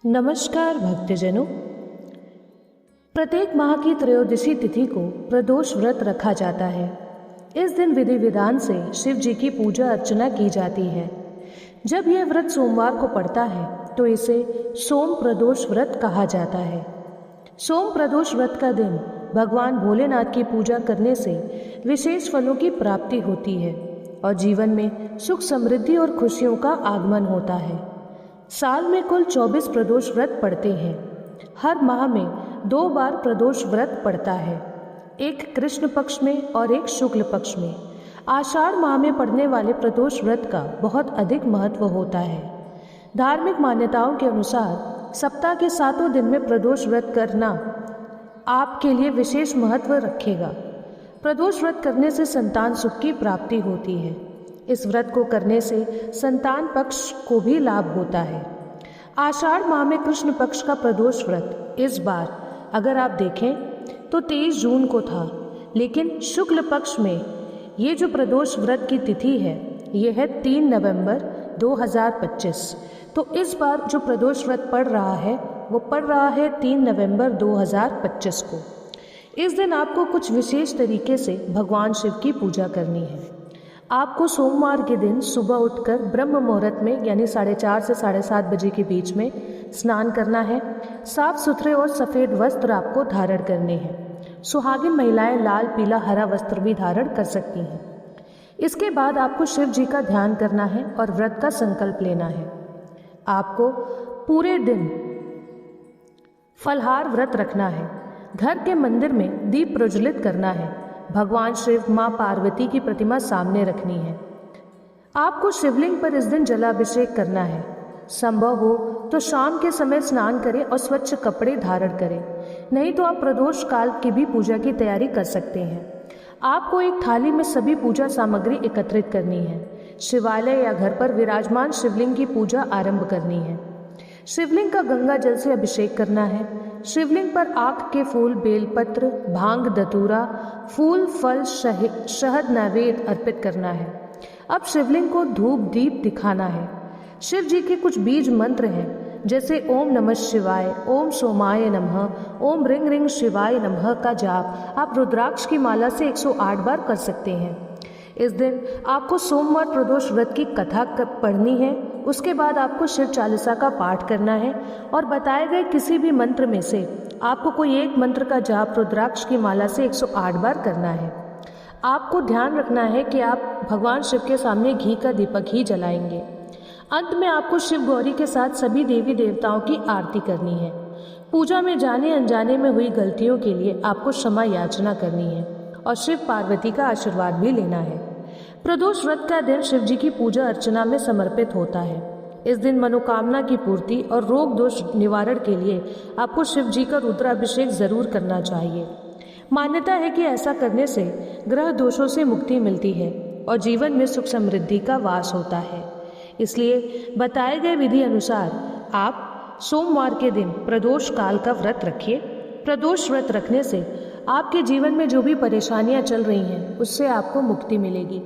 नमस्कार भक्तजनों, प्रत्येक माह की त्रयोदशी तिथि को प्रदोष व्रत रखा जाता है। इस दिन विधि विधान से शिव जी की पूजा अर्चना की जाती है। जब यह व्रत सोमवार को पड़ता है तो इसे सोम प्रदोष व्रत कहा जाता है। सोम प्रदोष व्रत का दिन भगवान भोलेनाथ की पूजा करने से विशेष फलों की प्राप्ति होती है और जीवन में सुख समृद्धि और खुशियों का आगमन होता है। साल में कुल 24 प्रदोष व्रत पड़ते हैं। हर माह में 2 बार प्रदोष व्रत पड़ता है, एक कृष्ण पक्ष में और एक शुक्ल पक्ष में। आषाढ़ माह में पड़ने वाले प्रदोष व्रत का बहुत अधिक महत्व होता है। धार्मिक मान्यताओं के अनुसार सप्ताह के 7 दिन में प्रदोष व्रत करना आपके लिए विशेष महत्व रखेगा। प्रदोष व्रत करने से संतान सुख की प्राप्ति होती है। इस व्रत को करने से संतान पक्ष को भी लाभ होता है। आषाढ़ माह में कृष्ण पक्ष का प्रदोष व्रत इस बार अगर आप देखें तो 23 जून को था, लेकिन शुक्ल पक्ष में ये जो प्रदोष व्रत की तिथि है ये है 3 नवंबर 2025। तो इस बार जो प्रदोष व्रत पड़ रहा है वो पड़ रहा है 3 नवंबर 2025 को। इस दिन आपको कुछ विशेष तरीके से भगवान शिव की पूजा करनी है। आपको सोमवार के दिन सुबह उठकर ब्रह्म मुहूर्त में यानी 4:30 से 7:30 बजे के बीच में स्नान करना है। साफ सुथरे और सफ़ेद वस्त्र आपको धारण करने हैं। सुहागिन महिलाएं लाल, पीला, हरा वस्त्र भी धारण कर सकती हैं। इसके बाद आपको शिव जी का ध्यान करना है और व्रत का संकल्प लेना है। आपको पूरे दिन फलहार व्रत रखना है। घर के मंदिर में दीप प्रज्वलित करना है। भगवान शिव, माँ पार्वती की प्रतिमा सामने रखनी है। आपको शिवलिंग पर इस दिन जलाभिषेक करना है। संभव हो तो शाम के समय स्नान करें और स्वच्छ कपड़े धारण करें, नहीं तो आप प्रदोष काल की भी पूजा की तैयारी कर सकते हैं। आपको एक थाली में सभी पूजा सामग्री एकत्रित करनी है। शिवालय या घर पर विराजमान शिवलिंग की पूजा आरंभ करनी है। शिवलिंग का गंगा जल से अभिषेक करना है। शिवलिंग पर आक के फूल, बेलपत्र, भांग, धतूरा, फूल, फल, शहद नैवेद्य अर्पित करना है। अब शिवलिंग को धूप दीप दिखाना है। शिव जी के कुछ बीज मंत्र हैं, जैसे ओम नमः शिवाय, ओम सोमाय नमः, ओम रिंग रिंग शिवाय नमः का जाप आप रुद्राक्ष की माला से 108 बार कर सकते हैं। इस दिन आपको सोमवार प्रदोष व्रत की कथा पढ़नी है। उसके बाद आपको शिव चालीसा का पाठ करना है और बताए गए किसी भी मंत्र में से आपको कोई एक मंत्र का जाप रुद्राक्ष की माला से 108 बार करना है। आपको ध्यान रखना है कि आप भगवान शिव के सामने घी का दीपक ही जलाएंगे। अंत में आपको शिव गौरी के साथ सभी देवी देवताओं की आरती करनी है। पूजा में जाने अनजाने में हुई गलतियों के लिए आपको क्षमा याचना करनी है और शिव पार्वती का आशीर्वाद भी लेना है। प्रदोष व्रत का दिन शिव जी की पूजा अर्चना में समर्पित होता है। इस दिन मनोकामना की पूर्ति और रोग दोष निवारण के लिए आपको शिव जी का रुद्राभिषेक जरूर करना चाहिए। मान्यता है कि ऐसा करने से ग्रह दोषों से मुक्ति मिलती है और जीवन में सुख समृद्धि का वास होता है। इसलिए बताए गए विधि अनुसार आप सोमवार के दिन प्रदोष काल का व्रत रखिए। प्रदोष व्रत रखने से आपके जीवन में जो भी परेशानियां चल रही हैं उससे आपको मुक्ति मिलेगी।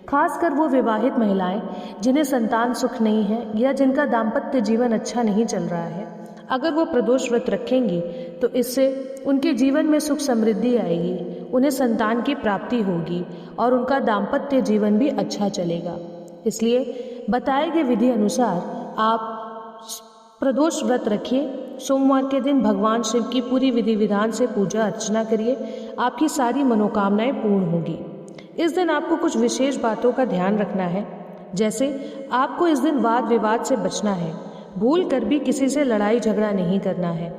खासकर वो विवाहित महिलाएं जिन्हें संतान सुख नहीं है या जिनका दाम्पत्य जीवन अच्छा नहीं चल रहा है, अगर वो प्रदोष व्रत रखेंगी तो इससे उनके जीवन में सुख समृद्धि आएगी, उन्हें संतान की प्राप्ति होगी और उनका दाम्पत्य जीवन भी अच्छा चलेगा। इसलिए बताए गए विधि अनुसार आप प्रदोष व्रत रखिए। सोमवार के दिन भगवान शिव की पूरी विधि विधान से पूजा अर्चना करिए। आपकी सारी मनोकामनाएं पूर्ण होगी। इस दिन आपको कुछ विशेष बातों का ध्यान रखना है, जैसे आपको इस दिन वाद विवाद से बचना है। भूल कर भी किसी से लड़ाई झगड़ा नहीं करना है।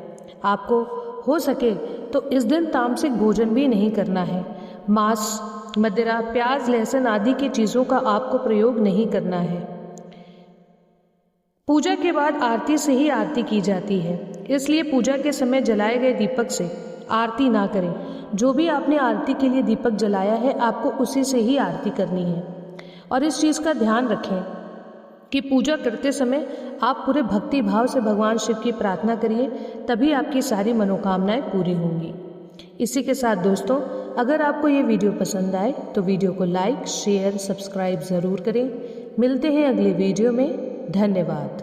आपको हो सके तो इस दिन तामसिक भोजन भी नहीं करना है। मांस, मदिरा, प्याज, लहसुन आदि की चीज़ों का आपको प्रयोग नहीं करना है। पूजा के बाद आरती से ही आरती की जाती है, इसलिए पूजा के समय जलाए गए दीपक से आरती ना करें। जो भी आपने आरती के लिए दीपक जलाया है आपको उसी से ही आरती करनी है। और इस चीज़ का ध्यान रखें कि पूजा करते समय आप पूरे भक्ति भाव से भगवान शिव की प्रार्थना करिए, तभी आपकी सारी मनोकामनाएं पूरी होंगी। इसी के साथ दोस्तों, अगर आपको ये वीडियो पसंद आए तो वीडियो को लाइक, शेयर, सब्सक्राइब ज़रूर करें। मिलते हैं अगले वीडियो में। धन्यवाद।